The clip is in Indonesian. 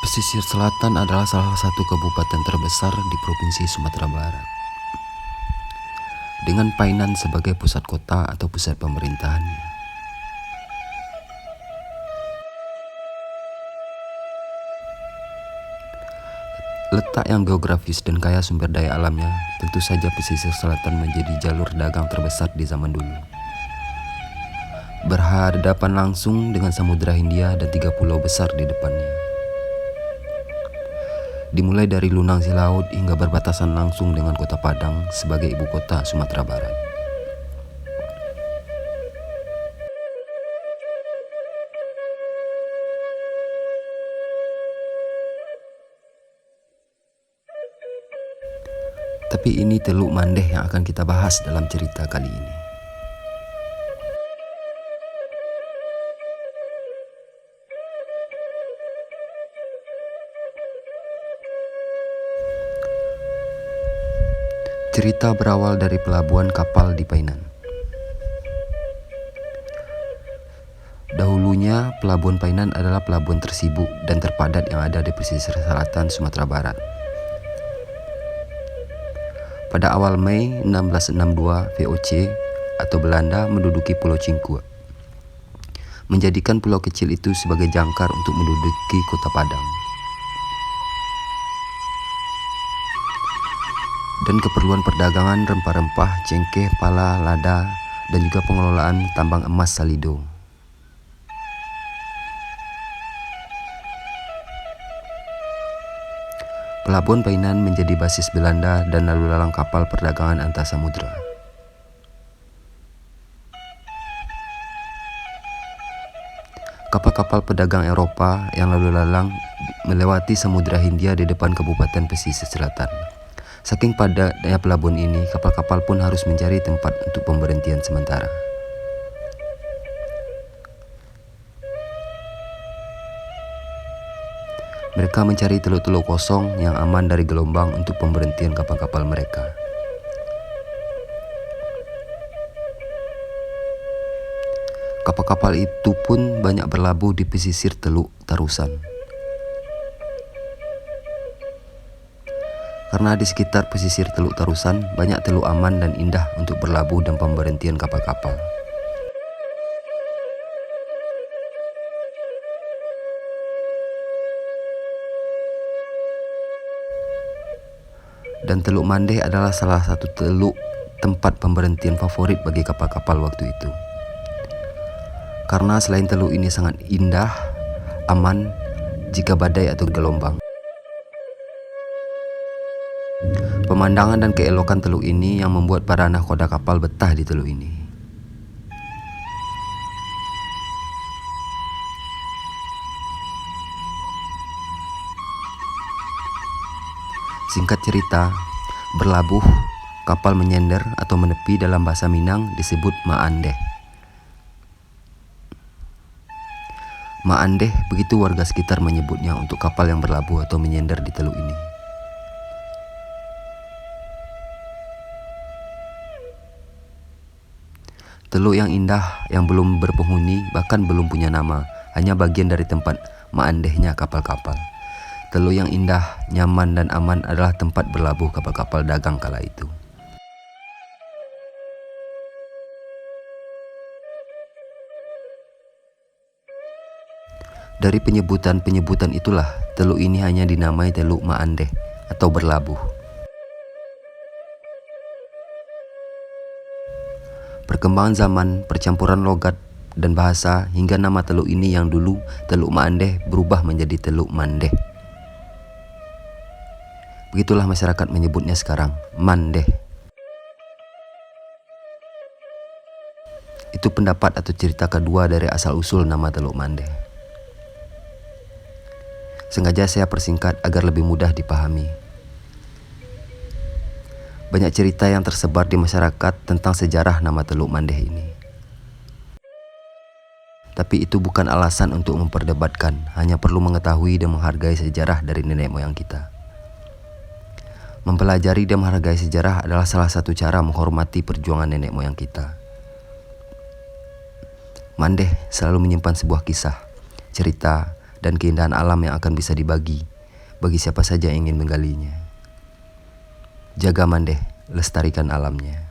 Pesisir Selatan adalah salah satu kabupaten terbesar di Provinsi Sumatera Barat, dengan Painan sebagai pusat kota atau pusat pemerintahannya. Letak yang geografis dan kaya sumber daya alamnya, tentu saja pesisir selatan menjadi jalur dagang terbesar di zaman dulu. Berhadapan langsung dengan Samudra Hindia dan 3 pulau besar di depannya. Dimulai dari Lunang Silaut hingga berbatasan langsung dengan Kota Padang sebagai ibu kota Sumatera Barat. Tapi ini Teluk Mandeh yang akan kita bahas dalam cerita kali ini. Cerita berawal dari pelabuhan kapal di Painan. Dahulunya, pelabuhan Painan adalah pelabuhan tersibuk dan terpadat yang ada di pesisir selatan Sumatera Barat. Pada awal Mei 1662, VOC atau Belanda menduduki Pulau Cingkua, menjadikan pulau kecil itu sebagai jangkar untuk menduduki Kota Padang. Dan keperluan perdagangan rempah-rempah, cengkeh, pala, lada, dan juga pengelolaan tambang emas Salido. Pelabuhan Painan menjadi basis Belanda dan lalu lalang kapal perdagangan antar samudra. Kapal-kapal pedagang Eropa yang lalu lalang melewati Samudra Hindia di depan Kabupaten Pesisir Selatan. Saking padatnya pelabuhan ini, kapal-kapal pun harus mencari tempat untuk pemberhentian sementara. Mereka mencari teluk-teluk kosong yang aman dari gelombang untuk pemberhentian kapal-kapal mereka. Kapal-kapal itu pun banyak berlabuh di pesisir Teluk Tarusan. Karena di sekitar pesisir Teluk Tarusan banyak teluk aman dan indah untuk berlabuh dan pemberhentian kapal-kapal. Dan Teluk Mandeh adalah salah satu teluk tempat pemberhentian favorit bagi kapal-kapal waktu itu. Karena selain teluk ini sangat indah, aman jika badai atau gelombang. Pemandangan dan keelokan teluk ini yang membuat para nahkoda kapal betah di teluk ini. Singkat cerita, berlabuh, kapal menyender atau menepi dalam bahasa Minang disebut Maandeh. Maandeh, begitu warga sekitar menyebutnya untuk kapal yang berlabuh atau menyender di teluk ini. Teluk yang indah, yang belum berpenghuni, bahkan belum punya nama, hanya bagian dari tempat maandehnya kapal-kapal. Teluk yang indah, nyaman dan aman adalah tempat berlabuh kapal-kapal dagang kala itu. Dari penyebutan-penyebutan itulah, teluk ini hanya dinamai Teluk Maandeh atau berlabuh. Perkembangan zaman, percampuran logat dan bahasa hingga nama teluk ini yang dulu Teluk Maandeh berubah menjadi Teluk Mandeh. Begitulah masyarakat menyebutnya sekarang, Mandeh. Itu pendapat atau cerita kedua dari asal-usul nama Teluk Mandeh. Sengaja saya persingkat agar lebih mudah dipahami. Banyak cerita yang tersebar di masyarakat tentang sejarah nama Teluk Mandeh ini. Tapi itu bukan alasan untuk memperdebatkan, hanya perlu mengetahui dan menghargai sejarah dari nenek moyang kita. Mempelajari dan menghargai sejarah adalah salah satu cara menghormati perjuangan nenek moyang kita. Mandeh selalu menyimpan sebuah kisah, cerita, dan keindahan alam yang akan bisa dibagi bagi siapa saja yang ingin menggalinya. Jaga Mandeh, lestarikan alamnya.